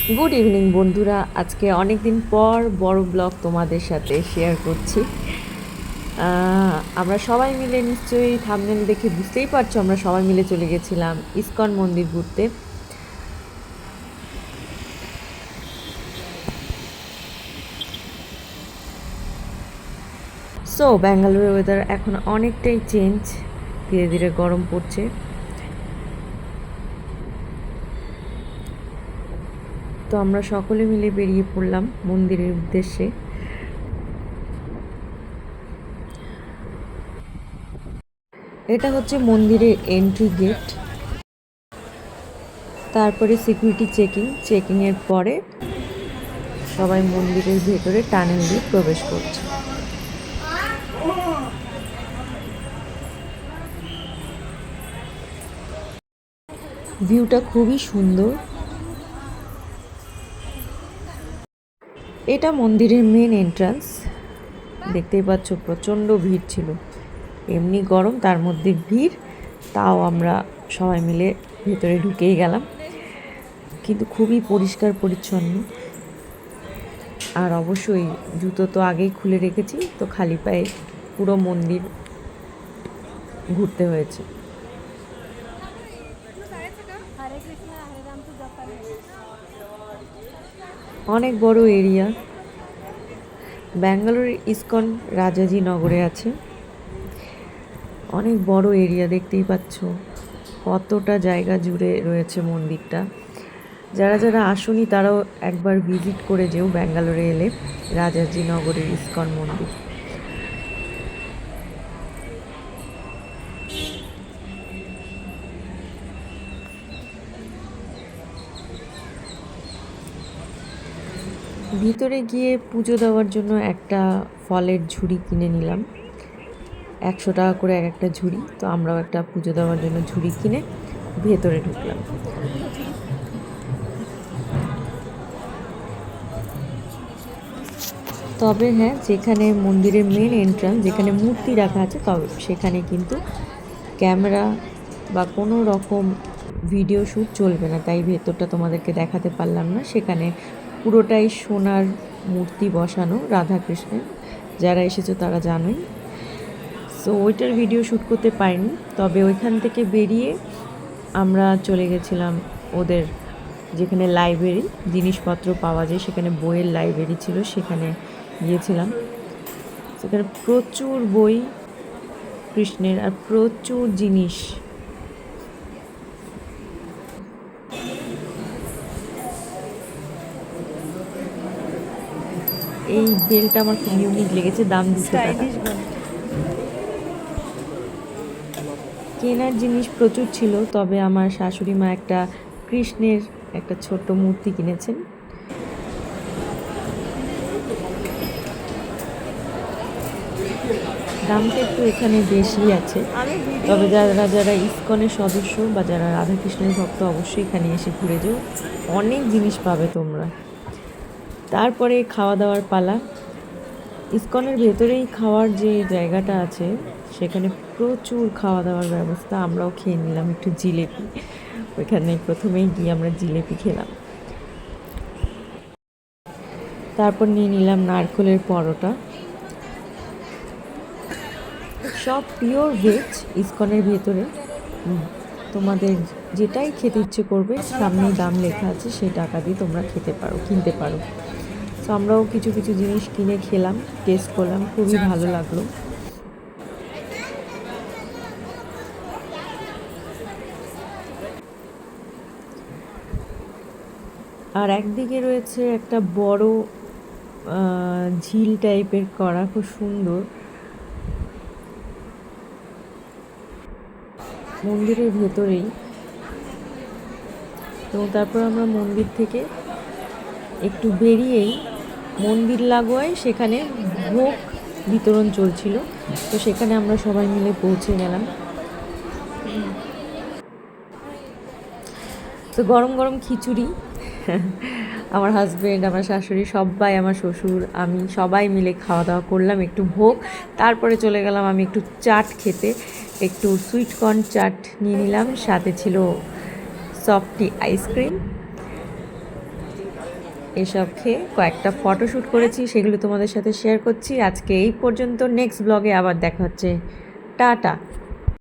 Good evening বন্ধুরা, আজকে অনেক দিন পর বড় ব্লগ তোমাদের সাথে শেয়ার করছি। আমরা সবাই মিলে, নিশ্চয়ই থাম্বনেল দেখে বুঝতেই পারছো, আমরা সবাই মিলে চলে গেছিলাম ইসকন মন্দির ঘুরতে। সো ব্যাঙ্গালোরের ওয়েদার এখন অনেকটাই চেঞ্জ, ধীরে ধীরে গরম পড়ছে। তো আমরা সকলে মিলে বেরিয়ে পড়লাম মন্দিরের উদ্দেশ্যে। এটা হচ্ছে মন্দিরের এন্ট্রি গেট, তারপরে সিকিউরিটি চেকিংয়ের পরে সবাই মন্দিরের ভেতরে টানেল দিয়ে প্রবেশ করছে। ভিউটা খুবই সুন্দর। এটা মন্দিরের মেন এন্ট্রান্স, দেখতেই পাচ্ছ প্রচণ্ড ভিড় ছিল। এমনি গরম, তার মধ্যে ভিড়, তাও আমরা সবাই মিলে ভেতরে ঢুকেই গেলাম। কিন্তু খুবই পরিষ্কার পরিচ্ছন্ন। আর অবশ্যই জুতো তো আগেই খুলে রেখেছি, তো খালি পায়ে পুরো মন্দির ঘুরতে হয়েছে। অনেক বড় এরিয়া। ব্যাঙ্গালোরের ইসকন রাজাজি নগরে আছে। অনেক বড় এরিয়া, দেখতেই পাচ্ছ কতটা জায়গা জুড়ে রয়েছে মন্দিরটা। যারা যারা আসুনি তারাও একবার ভিজিট করে যেও ব্যাঙ্গালোরে এলে, রাজাজি নগরের ইসকন মন্দির। ভিতরে গিয়ে পুজো দেওয়ার জন্য একটা ফলের ঝুড়ি কিনে নিলাম, 100 টাকা করে এক একটা ঝুড়ি। তো আমরাও একটা পুজো দেওয়ার জন্য ঝুড়ি কিনে ভেতরে ঢুকলাম। তবে হ্যাঁ, যেখানে মন্দিরের মেন এন্ট্রান্স, যেখানে মূর্তি রাখা আছে, তবে সেখানে কিন্তু ক্যামেরা বা কোনো রকম ভিডিও শ্যুট চলবে না, তাই ভেতরটা তোমাদেরকে দেখাতে পারলাম না। সেখানে পুরোটাই সোনার মূর্তি বসানো রাধাকৃষ্ণের, যারা এসেছো তারা জানোই। সো ওইটার ভিডিও শ্যুট করতে পারিনি। তবে ওইখান থেকে বেরিয়ে আমরা চলে গেছিলাম ওদের যেখানে লাইব্রেরি, জিনিসপত্র পাওয়া যায়, সেখানে বইয়ের লাইব্রেরি ছিল, সেখানে গিয়েছিলাম। সেখানে প্রচুর বই কৃষ্ণের আর প্রচুর জিনিস। এই বেলটা আমার খুব ইউনিক লেগেছে, দাম 200 টাকা। কেনার জিনিস প্রচুর ছিল, তবে আমার শাশুড়ি মা একটা কৃষ্ণের একটা ছোট্ট মূর্তি কিনেছেন। দামটা একটু এখানে বেশি আছে, তবে যারা যারা ইসকনের সদস্য বা যারা রাধাকৃষ্ণের ভক্ত, অবশ্যই এখানে এসে ঘুরে যাও, অনেক জিনিস পাবে তোমরা। তারপরে খাওয়া দাওয়ার পালা। ইসকনের ভেতরেই খাওয়ার যে জায়গাটা আছে, সেখানে প্রচুর খাওয়া দাওয়ার ব্যবস্থা। আমরাও খেয়ে নিলাম একটু জিলেপি। ওইখানে প্রথমেই গিয়ে আমরা জিলেপি খেলাম। তারপর নিয়ে নিলাম নারকেলের পরোটা। সব পিওর ভেজ ইসকনের ভেতরে। তোমাদের যেটাই খেতে ইচ্ছে করবে, সামনেই দাম লেখা আছে, সেই টাকা দিয়ে তোমরা খেতে পারো, কিনতে পারো। তো আমরাও কিছু কিছু জিনিস কিনে খেলাম, টেস্ট করলাম, খুবই ভালো লাগলো। আর একদিকে রয়েছে একটা বড় ঝিল টাইপের করা, খুব সুন্দর। মন্দিরের ভেতরেই। তো তারপর আমরা মন্দির থেকে একটু বেরিয়েই মন্দির লাগোয়ায় সেখানে ভোগ বিতরণ চলছিল, তো সেখানে আমরা সবাই মিলে পৌঁছে গেলাম। তো গরম গরম খিচুড়ি, আমার হাজব্যান্ড, আমার শাশুড়ি, সবাই, আমার শ্বশুর, আমি সবাই মিলে খাওয়া দাওয়া করলাম, একটু ভোগ। তারপরে চলে গেলাম আমি একটু চাট খেতে, একটু সুইটকর্ন চাট নিয়ে নিলাম, সাথে ছিল সফটি আইসক্রিম। এসব খেয়ে কয়েকটা ফটোশ্যুট করেছি, সেগুলো তোমাদের সাথে শেয়ার করছি। আজকে এই পর্যন্ত, নেক্সট ব্লগে আবার দেখা হচ্ছে। টাটা।